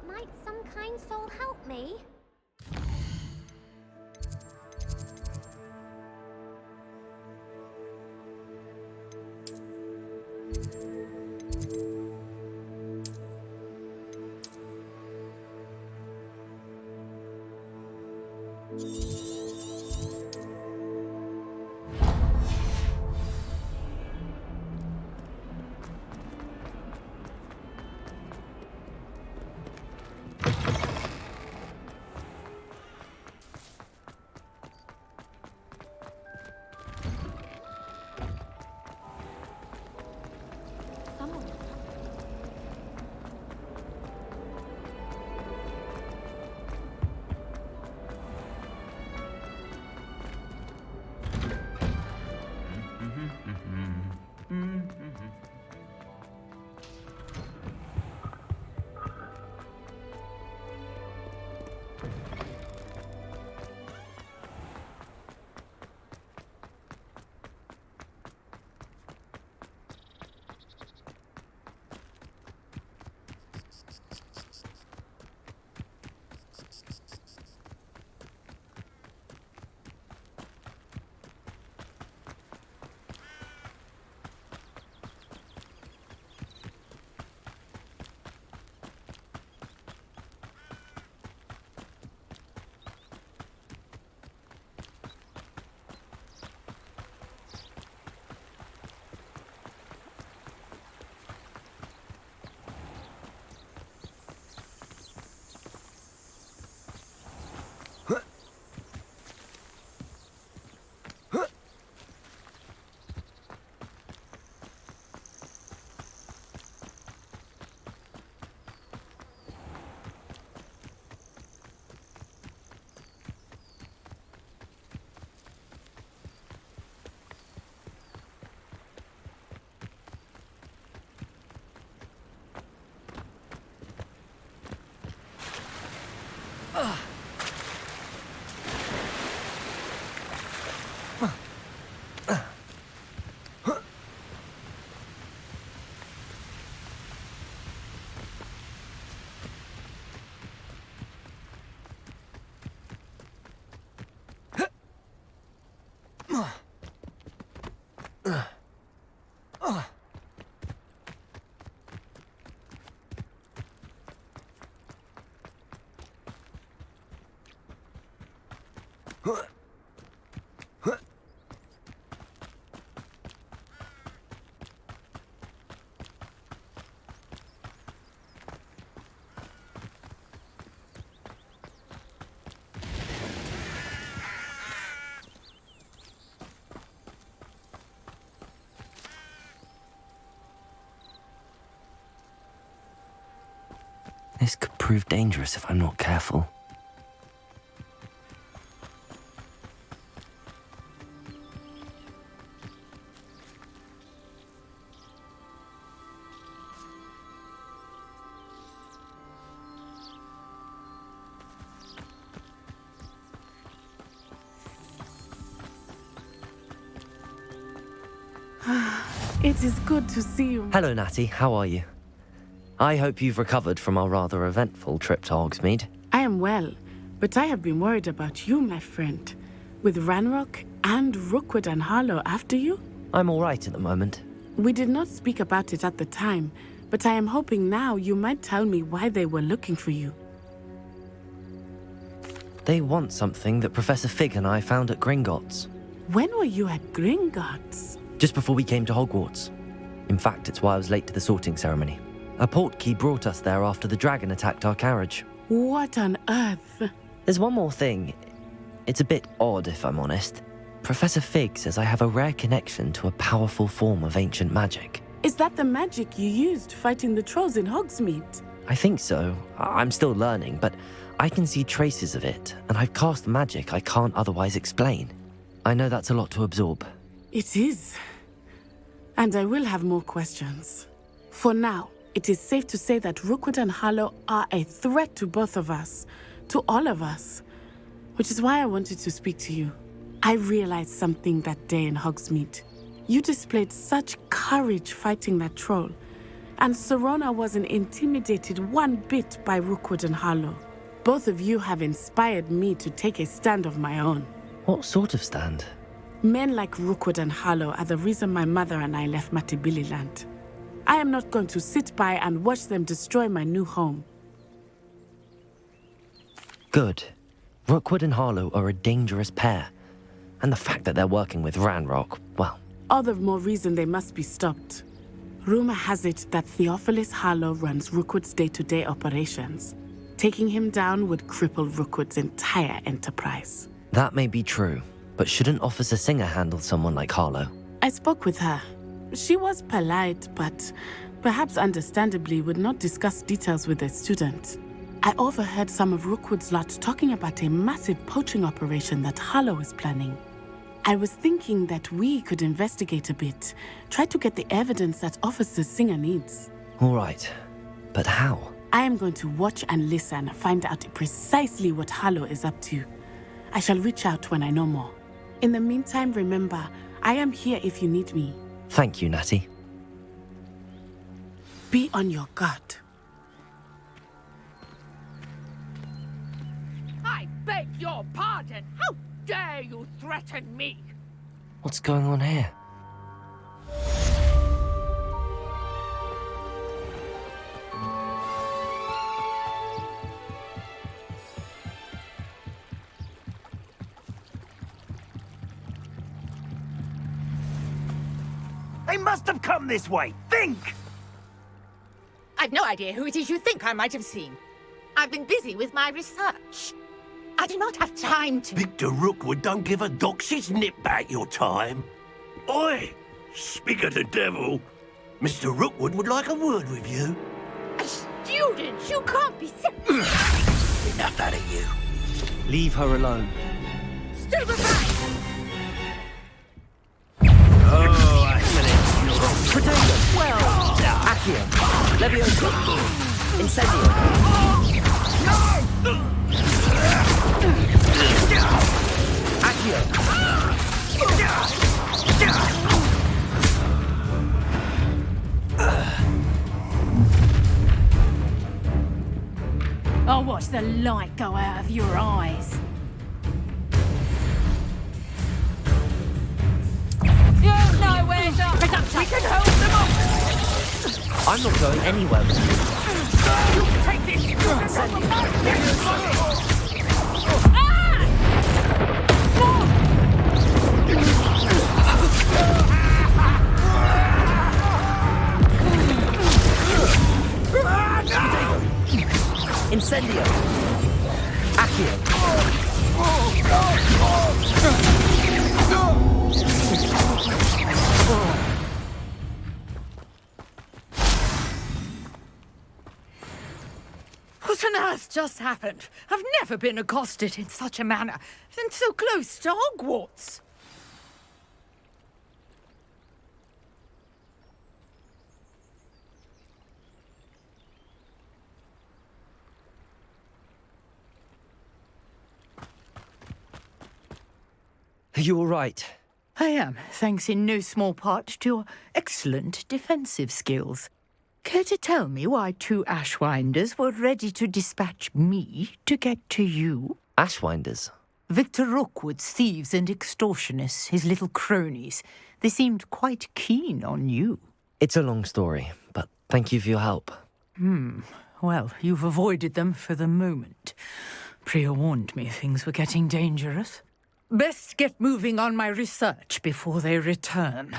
Might some kind soul help me? This could prove dangerous if I'm not careful. It is good to see you. Hello, Natty. How are you? I hope you've recovered from our rather eventful trip to Hogsmeade. I am well, but I have been worried about you, my friend. With Ranrock and Rookwood and Harlow after you? I'm all right at the moment. We did not speak about it at the time, but I am hoping now you might tell me why they were looking for you. They want something that Professor Fig and I found at Gringotts. When were you at Gringotts? Just before we came to Hogwarts. In fact, it's why I was late to the sorting ceremony. A portkey brought us there after the dragon attacked our carriage. What on earth? There's one more thing. It's a bit odd, if I'm honest. Professor Fig says I have a rare connection to a powerful form of ancient magic. Is that the magic you used fighting the trolls in Hogsmeade? I think so. I'm still learning, but I can see traces of it, and I've cast magic I can't otherwise explain. I know that's a lot to absorb. It is. And I will have more questions. For now, it is safe to say that Rookwood and Harlow are a threat to both of us, to all of us, which is why I wanted to speak to you. I realized something that day in Hogsmeade. You displayed such courage fighting that troll, And Serona wasn't intimidated one bit by Rookwood and Harlow. Both of you have inspired me to take a stand of my own. What sort of stand? Men like Rookwood and Harlow are the reason my mother and I left Matibili land. I am not going to sit by and watch them destroy my new home. Good. Rookwood and Harlow are a dangerous pair. And the fact that they're working with Ranrock, well... All the more reason they must be stopped. Rumor has it that Theophilus Harlow runs Rookwood's day-to-day operations. Taking him down would cripple Rookwood's entire enterprise. That may be true, but shouldn't Officer Singer handle someone like Harlow? I spoke with her. She was polite, but perhaps understandably would not discuss details with a student. I overheard some of Rookwood's lot talking about a massive poaching operation that Harlow is planning. I was thinking that we could investigate a bit, try to get the evidence that Officer Singer needs. All right, but how? I am going to watch and listen, find out precisely what Harlow is up to. I shall reach out when I know more. In the meantime, remember, I am here if you need me. Thank you, Natty. Be on your guard. I beg your pardon. How dare you threaten me? What's going on here? They must have come this way. Think! I've no idea who it is you think I might have seen. I've been busy with my research. I do not have time to... Victor Rookwood don't give a doxy's nip back your time. Oi! Speak of the devil. Mr. Rookwood would like a word with you. A student? You can't be serious. Enough out of you. Leave her alone. Stupefy! Oh, I feel it. Potato! Well! Accio! Levioso! Incendio! Accio! I'll watch the light go out of your eyes. You know where's our production. We can hold them off. I'm not going anywhere with you. Take this! Incendio! Accio! What on earth just happened? I've never been accosted in such a manner, and so close to Hogwarts. Are you all right? I am, thanks in no small part to your excellent defensive skills. Care to tell me why two Ashwinders were ready to dispatch me to get to you? Ashwinders? Victor Rookwood's thieves and extortionists, his little cronies. They seemed quite keen on you. It's a long story, but thank you for your help. Well, you've avoided them for the moment. Priya warned me things were getting dangerous. Best get moving on my research before they return.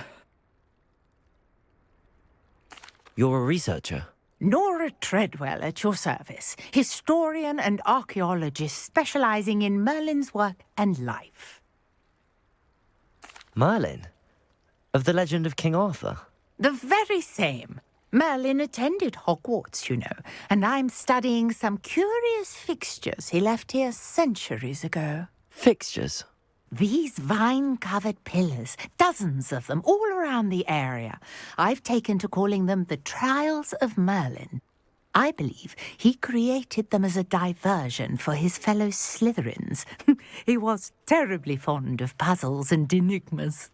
You're a researcher? Nora Treadwell at your service, historian and archaeologist specializing in Merlin's work and life. Merlin? Of the legend of King Arthur? The very same. Merlin attended Hogwarts, you know, and I'm studying some curious fixtures he left here centuries ago. Fixtures? These vine-covered pillars, dozens of them, all around the area. I've taken to calling them the Trials of Merlin. I believe he created them as a diversion for his fellow Slytherins. He was terribly fond of puzzles and enigmas.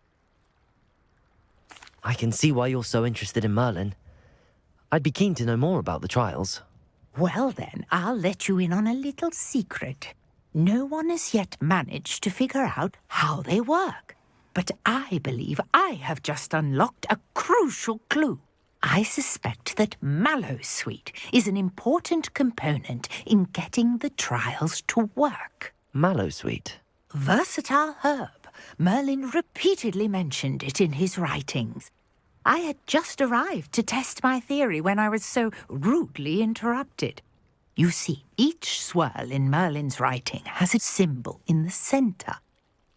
I can see why you're so interested in Merlin. I'd be keen to know more about the trials. Well then, I'll let you in on a little secret. No one has yet managed to figure out how they work. But I believe I have just unlocked a crucial clue. I suspect that Mallowsweet is an important component in getting the trials to work. Mallowsweet? Versatile herb. Merlin repeatedly mentioned it in his writings. I had just arrived to test my theory when I was so rudely interrupted. You see, each swirl in Merlin's writing has a symbol in the center.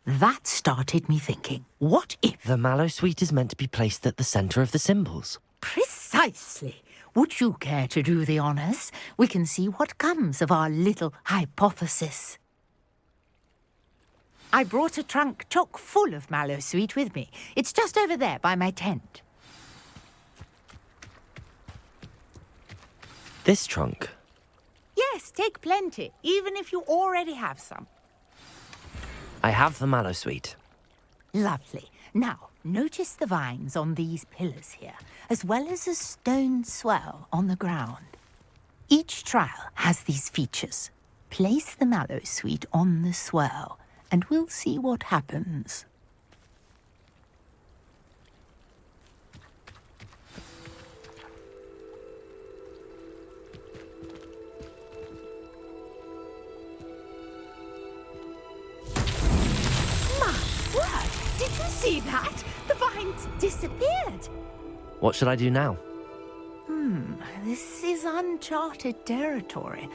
That started me thinking, what if... The Mallowsweet is meant to be placed at the center of the symbols. Precisely. Would you care to do the honors? We can see what comes of our little hypothesis. I brought a trunk chock full of Mallowsweet with me. It's just over there by my tent. This trunk? Yes, take plenty, even if you already have some. I have the Mallowsweet. Lovely. Now, notice the vines on these pillars here, as well as a stone swell on the ground. Each trial has these features. Place the Mallowsweet on the swell, and we'll see what happens. Did you see that? The vines disappeared. What should I do now? This is uncharted territory.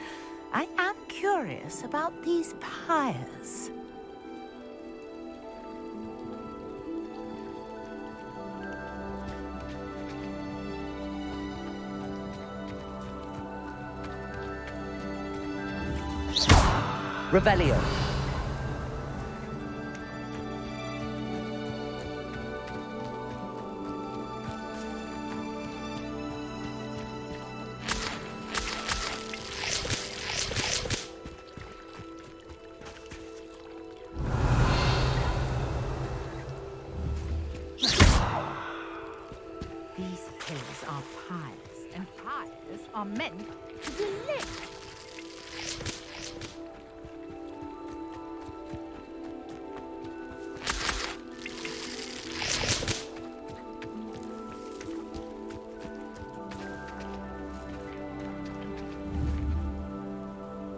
I am curious about these pyres. Revelio. These pillars are pyres, and pyres are meant to be lit.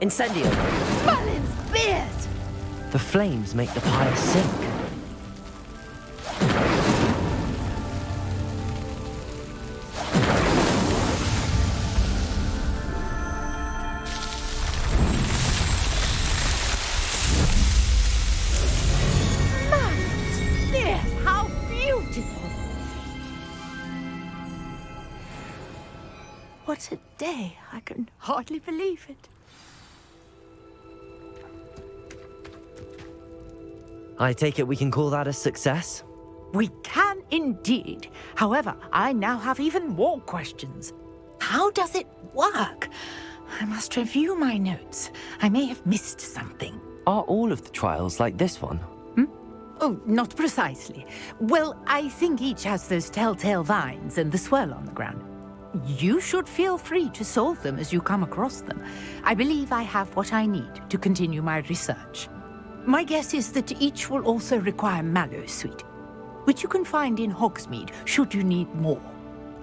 Incendio. Merlin's beard! The flames make the pyre sink. How beautiful! What a day! I can hardly believe it. I take it we can call that a success? We can indeed. However, I now have even more questions. How does it work? I must review my notes. I may have missed something. Are all of the trials like this one? Oh, not precisely. Well, I think each has those telltale vines and the swirl on the ground. You should feel free to solve them as you come across them. I believe I have what I need to continue my research. My guess is that each will also require Mallowsweet, which you can find in Hogsmeade should you need more.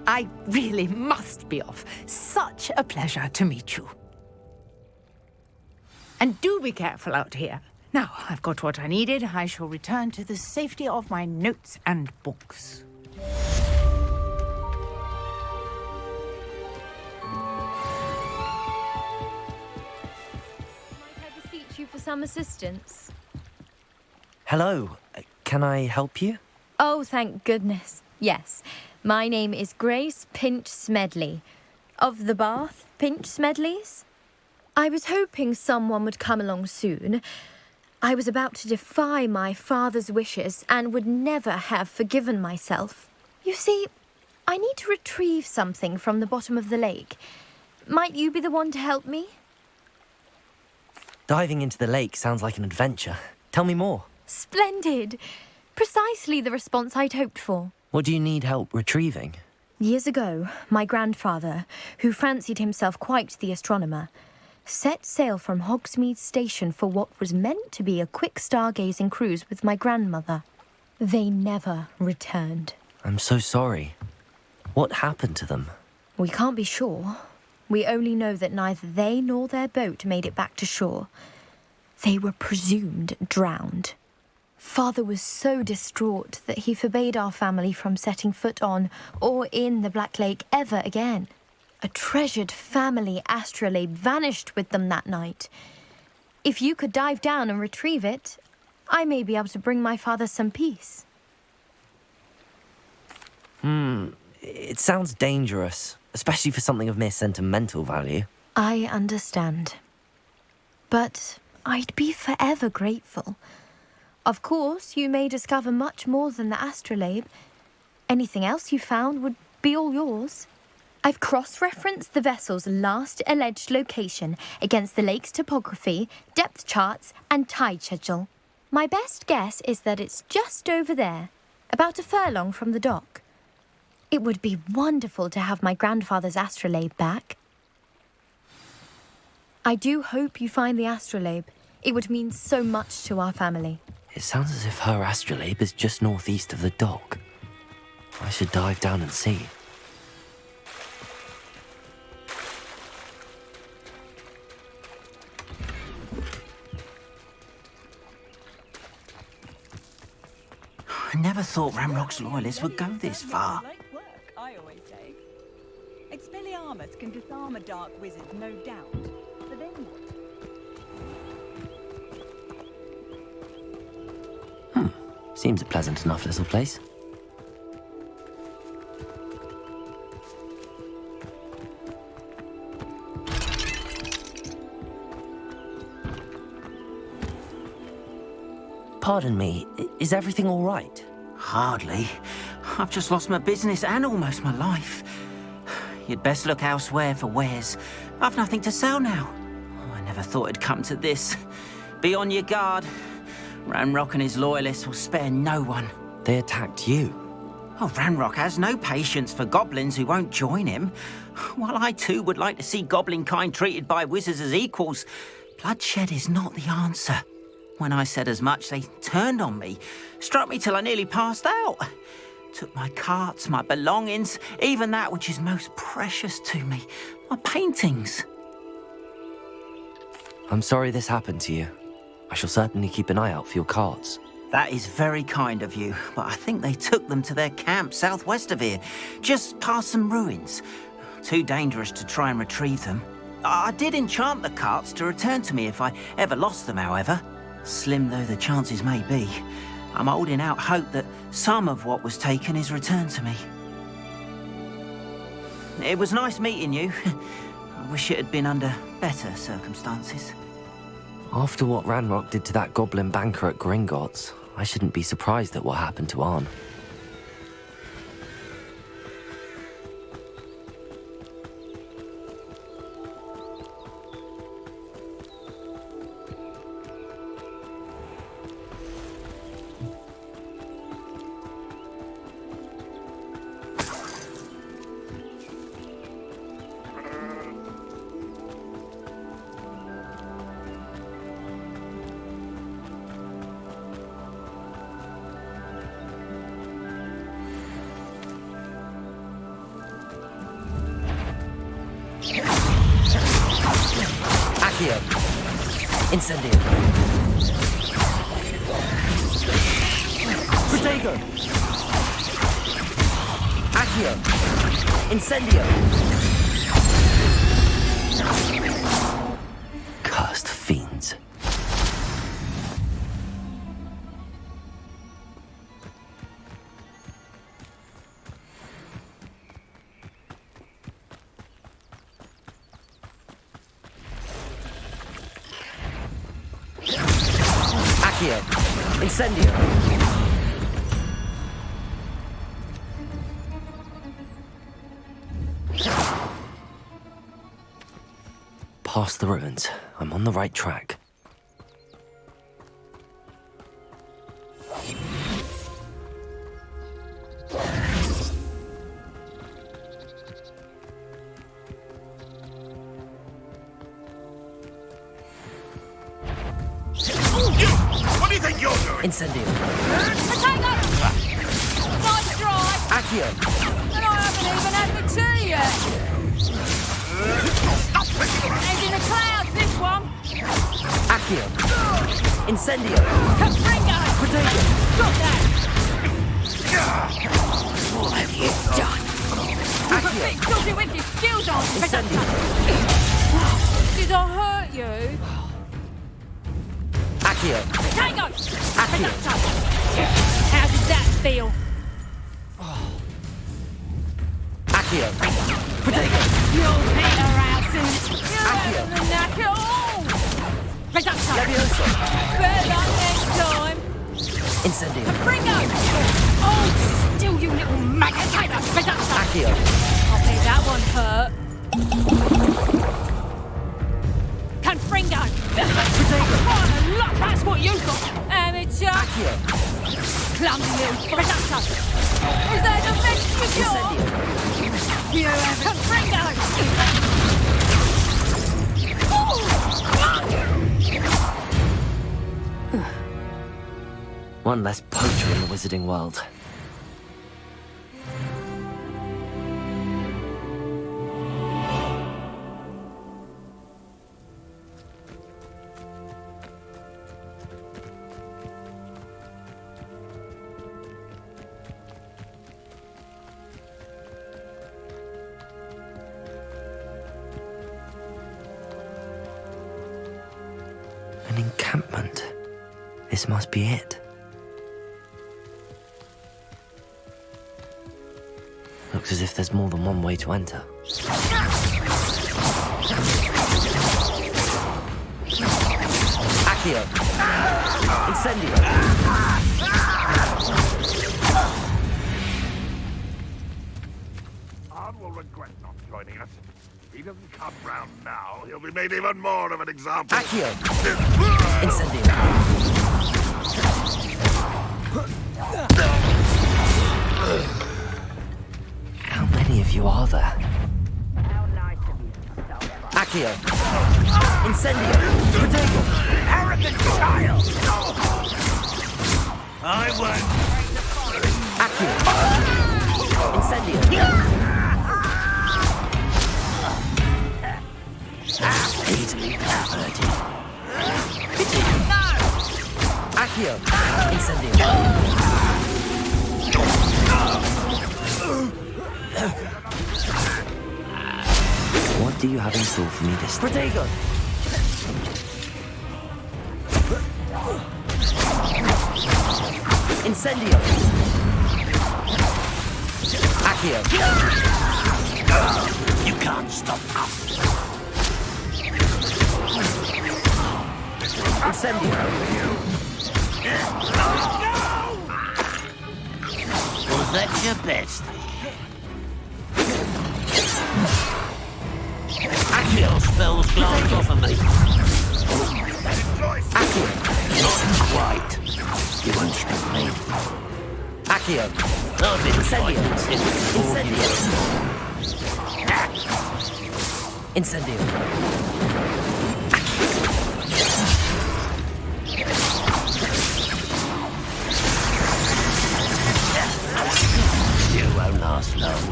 I really must be off. Such a pleasure to meet you. And do be careful out here. Now, I've got what I needed. I shall return to the safety of my notes and books. Might I beseech you for some assistance? Hello. Can I help you? Oh, thank goodness. Yes. My name is Grace Pinch Smedley. Of the Bath Pinch Smedleys? I was hoping someone would come along soon. I was about to defy my father's wishes and would never have forgiven myself. You see, I need to retrieve something from the bottom of the lake. Might you be the one to help me? Diving into the lake sounds like an adventure. Tell me more. Splendid! Precisely the response I'd hoped for. What do you need help retrieving? Years ago, my grandfather, who fancied himself quite the astronomer, set sail from Hogsmeade Station for what was meant to be a quick stargazing cruise with my grandmother. They never returned. I'm so sorry. What happened to them? We can't be sure. We only know that neither they nor their boat made it back to shore. They were presumed drowned. Father was so distraught that he forbade our family from setting foot on or in the Black Lake ever again. A treasured family astrolabe vanished with them that night. If you could dive down and retrieve it, I may be able to bring my father some peace. It sounds dangerous, especially for something of mere sentimental value. I understand. But I'd be forever grateful. Of course, you may discover much more than the astrolabe. Anything else you found would be all yours. I've cross-referenced the vessel's last alleged location against the lake's topography, depth charts, and tide schedule. My best guess is that it's just over there, about a furlong from the dock. It would be wonderful to have my grandfather's astrolabe back. I do hope you find the astrolabe. It would mean so much to our family. It sounds as if her astrolabe is just northeast of the dock. I should dive down and see. I never thought Ramrock's loyalists would go this far. Light work, I always say. Expelliarmus can disarm a dark wizard, no doubt. But then what? Seems a pleasant enough little place. Pardon me, is everything all right? Hardly. I've just lost my business and almost my life. You'd best look elsewhere for wares. I've nothing to sell now. Oh, I never thought it'd come to this. Be on your guard. Ranrock and his loyalists will spare no one. They attacked you. Oh, Ranrock has no patience for goblins who won't join him. While I too would like to see goblin kind treated by wizards as equals, bloodshed is not the answer. When I said as much, they turned on me, struck me till I nearly passed out. Took my carts, my belongings, even that which is most precious to me, my paintings. I'm sorry this happened to you. I shall certainly keep an eye out for your carts. That is very kind of you, but I think they took them to their camp southwest of here, just past some ruins. Too dangerous to try and retrieve them. I did enchant the carts to return to me if I ever lost them, however. Slim though the chances may be, I'm holding out hope that some of what was taken is returned to me. It was nice meeting you. I wish it had been under better circumstances. After what Ranrock did to that goblin banker at Gringotts, I shouldn't be surprised at what happened to Arn. Incendio. Protego. Accio. Incendio. Cursed fiends. Incendio! Past the ruins. I'm on the right track. think you're doing? Incendio. Potato! Nice try! Accio. And I haven't even had the tea yet! He's in the clouds, this one! Accio. Incendio. Capringo! Potato. Drop that! What have you done? Accio. Does it with your skills on? Incendio. Did I hurt you? Accio. Potato! Accio. How did that feel? Accio. Potato. You'll peter out soon. You're Accio. having the knack at all! Potato! Levioso. Better next time! Incendio. Capringo! Oh, still you little maggot! Potato! Accio. I bet that one hurt. Confringo! Potato. Oh, look, that's what you got! Amateur! Accio. Clumsy little potato! Is that the best you got? Incendio. You have Confringo! One less poacher in the wizarding world. An encampment. This must be it. Looks as if there's more than one way to enter. Accio. Incendio. Ard will regret not joining us. If he doesn't come round now, he'll be made even more of an example. Accio. Incendio. How many of you are there? Accio. Incendio. Potato. Arrogant child! I won't. Accio. Incendio. Easily perverted. Accio. Incendio. What do you have in store for me this time? Protego! Incendio! Accio! You can't stop us. Incendio! Was that your best? Accio spells glance off of me. Accio! Not quite. You won't stop me. Accio! I've been Incendio! fighting since Incendio! Incendio! You won't last long.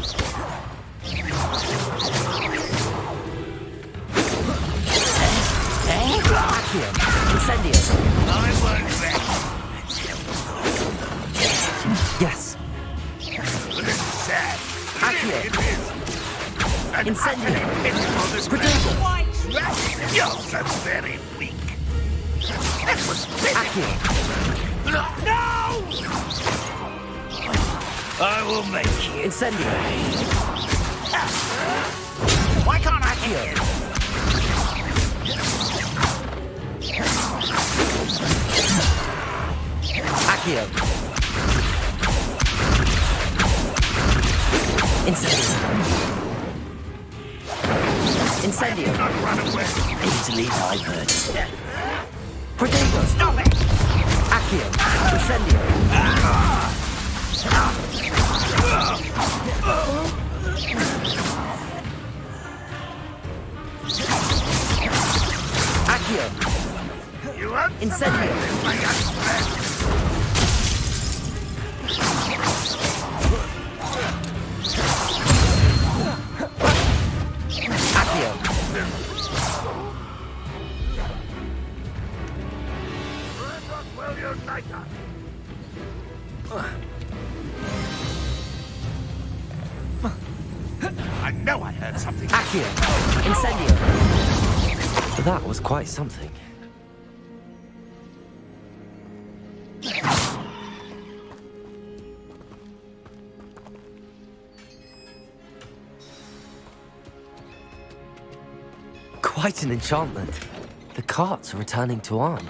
Accio! Incendio! I won't rest. Yes! But it's sad. Accio! It is. And Incendio! Potato! You're so very weak. That was Accio! No! I will make you. Incendio! Why can't I hear you? Accio! Incendio! Incendio! Not run away. Easily diverted. Protego! Stop it! Accio! Incendio! Accio! Incendio. Accio. I know I heard something. Accio. Incendio. That was quite something. Quite an enchantment. The carts are returning to Arn.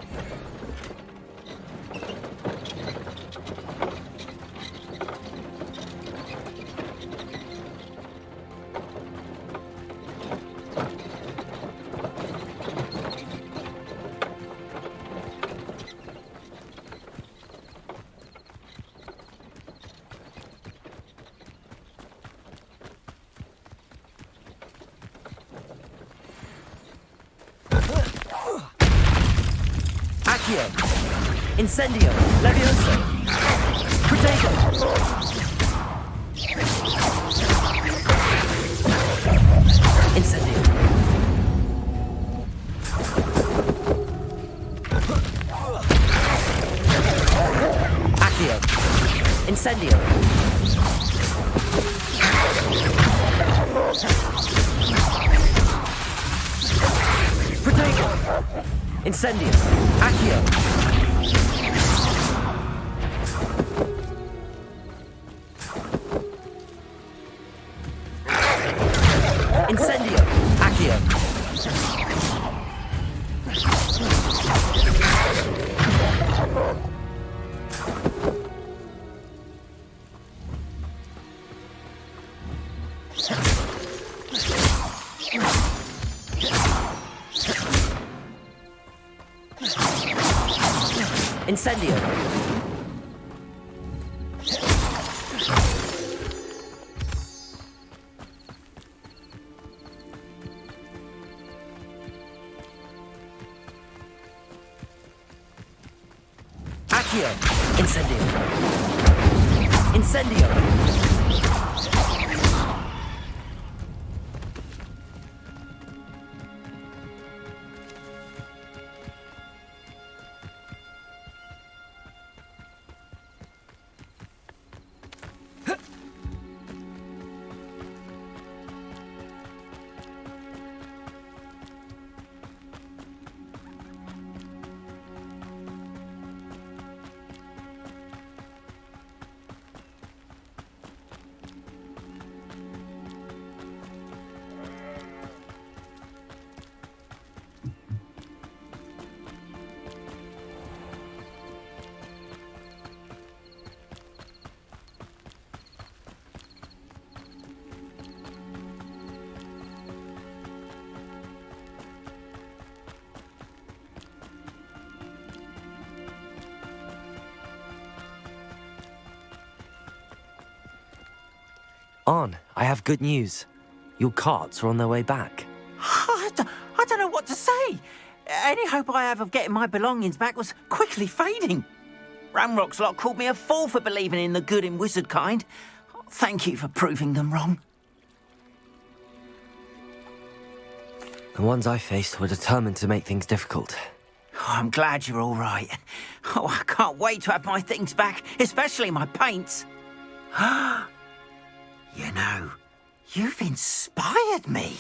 Accio. Incendio. Levioso. Protego. Incendio. Accio. Incendio. Protego. Incendio. Accio. Incendio. Accio. Incendio. Accio. Incendio. Incendio. Arn, I have good news. Your carts are on their way back. I don't know what to say. Any hope I have of getting my belongings back was quickly fading. Ramrock's lot called me a fool for believing in the good in wizard kind. Thank you for proving them wrong. The ones I faced were determined to make things difficult. Oh, I'm glad you're all right. Oh, I can't wait to have my things back, especially my paints. You know, you've inspired me.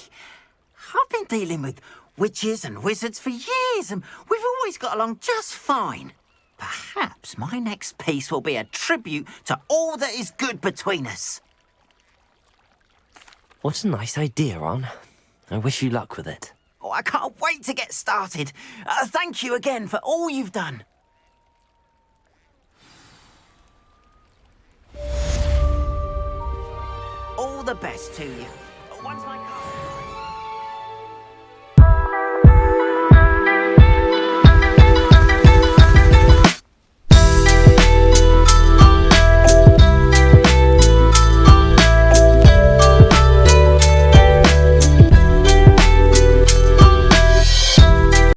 I've been dealing with witches and wizards for years, and we've always got along just fine. Perhaps my next piece will be a tribute to all that is good between us. What a nice idea, Arn. I wish you luck with it. Oh, I can't wait to get started. Thank you again for all you've done. All the best to you. Once my car...